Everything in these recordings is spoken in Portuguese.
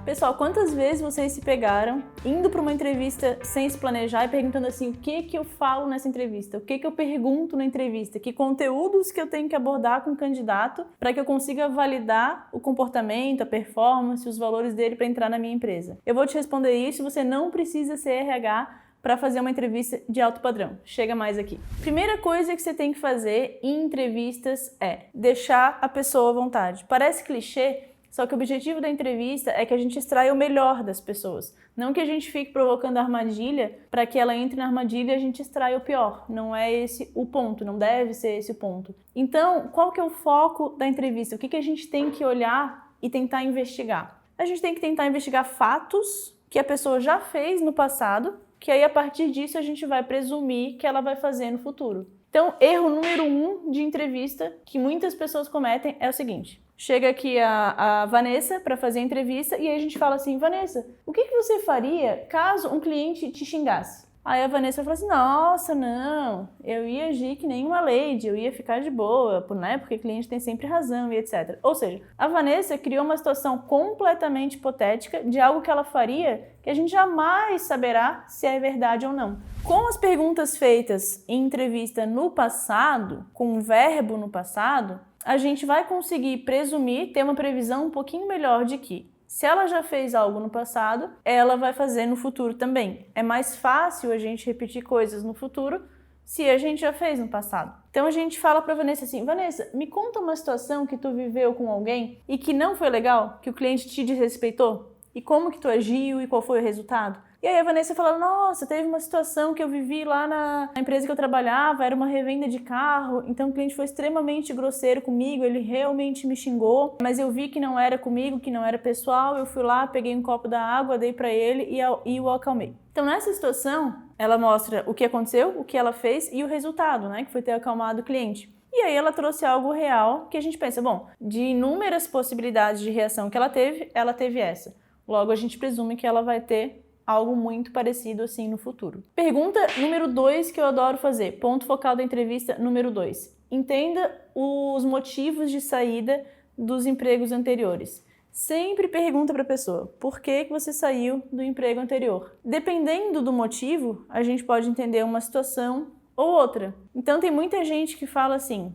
Pessoal, quantas vezes vocês se pegaram indo para uma entrevista sem se planejar e perguntando assim, o que que eu falo nessa entrevista? O que que eu pergunto na entrevista? Que conteúdos que eu tenho que abordar com o candidato para que eu consiga validar o comportamento, a performance, os valores dele para entrar na minha empresa? Eu vou te responder isso, você não precisa ser RH para fazer uma entrevista de alto padrão. Chega mais aqui. Primeira coisa que você tem que fazer em entrevistas é deixar a pessoa à vontade. Parece clichê, só que o objetivo da entrevista é que a gente extraia o melhor das pessoas. Não que a gente fique provocando armadilha para que ela entre na armadilha e a gente extraia o pior. Não é esse o ponto, não deve ser esse o ponto. Então, qual que é o foco da entrevista? O que a gente tem que olhar e tentar investigar? A gente tem que tentar investigar fatos que a pessoa já fez no passado, que aí a partir disso a gente vai presumir que ela vai fazer no futuro. Então, erro número 1 de entrevista que muitas pessoas cometem é o seguinte. Chega aqui a Vanessa para fazer a entrevista e aí a gente fala assim, Vanessa, o que você faria caso um cliente te xingasse? Aí a Vanessa fala assim, nossa, não, eu ia agir que nem uma lady, eu ia ficar de boa, né? Porque o cliente tem sempre razão e etc. Ou seja, a Vanessa criou uma situação completamente hipotética de algo que ela faria que a gente jamais saberá se é verdade ou não. Com as perguntas feitas em entrevista no passado, com um verbo no passado, a gente vai conseguir presumir, ter uma previsão um pouquinho melhor de que se ela já fez algo no passado, ela vai fazer no futuro também. É mais fácil a gente repetir coisas no futuro se a gente já fez no passado. Então a gente fala pra Vanessa assim, Vanessa, me conta uma situação que tu viveu com alguém e que não foi legal, que o cliente te desrespeitou, e como que tu agiu e qual foi o resultado. E aí a Vanessa fala, nossa, teve uma situação que eu vivi lá na empresa que eu trabalhava, era uma revenda de carro, então o cliente foi extremamente grosseiro comigo, ele realmente me xingou, mas eu vi que não era comigo, que não era pessoal, eu fui lá, peguei um copo da água, dei pra ele e o acalmei. Então nessa situação, ela mostra o que aconteceu, o que ela fez e o resultado, né, que foi ter acalmado o cliente. E aí ela trouxe algo real que a gente pensa, bom, de inúmeras possibilidades de reação que ela teve essa. Logo a gente presume que ela vai ter algo muito parecido assim no futuro. Pergunta número 2 que eu adoro fazer, ponto focal da entrevista número 2. Entenda os motivos de saída dos empregos anteriores. Sempre pergunta para a pessoa, por que você saiu do emprego anterior? Dependendo do motivo, a gente pode entender uma situação ou outra. Então tem muita gente que fala assim,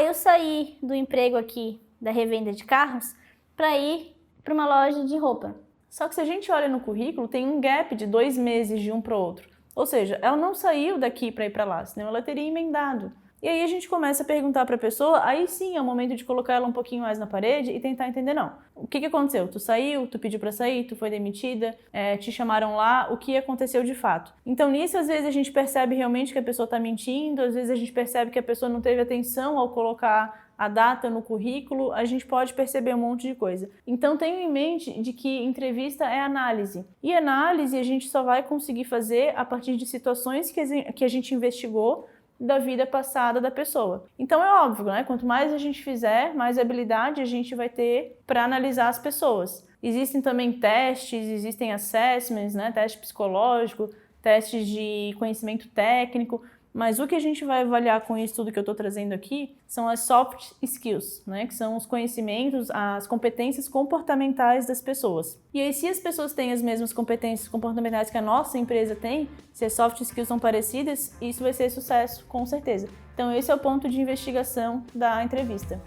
eu saí do emprego aqui da revenda de carros para ir para uma loja de roupa. Só que se a gente olha no currículo, tem um gap de 2 meses de um para o outro. Ou seja, ela não saiu daqui para ir para lá, senão ela teria emendado. E aí a gente começa a perguntar para a pessoa, aí sim é o momento de colocar ela um pouquinho mais na parede e tentar entender, não. O que aconteceu? Tu saiu, tu pediu para sair, tu foi demitida, te chamaram lá, o que aconteceu de fato? Então nisso, às vezes a gente percebe realmente que a pessoa está mentindo, às vezes a gente percebe que a pessoa não teve atenção ao colocar a data no currículo, a gente pode perceber um monte de coisa. Então tenha em mente de que entrevista é análise. E análise a gente só vai conseguir fazer a partir de situações que a gente investigou da vida passada da pessoa. Então é óbvio, né? Quanto mais a gente fizer, mais habilidade a gente vai ter para analisar as pessoas. Existem também testes, existem assessments, né? Teste psicológico, testes de conhecimento técnico, mas o que a gente vai avaliar com isso tudo que eu estou trazendo aqui são as soft skills, né? Que são os conhecimentos, as competências comportamentais das pessoas. E aí, se as pessoas têm as mesmas competências comportamentais que a nossa empresa tem, se as soft skills são parecidas, isso vai ser sucesso, com certeza. Então, esse é o ponto de investigação da entrevista.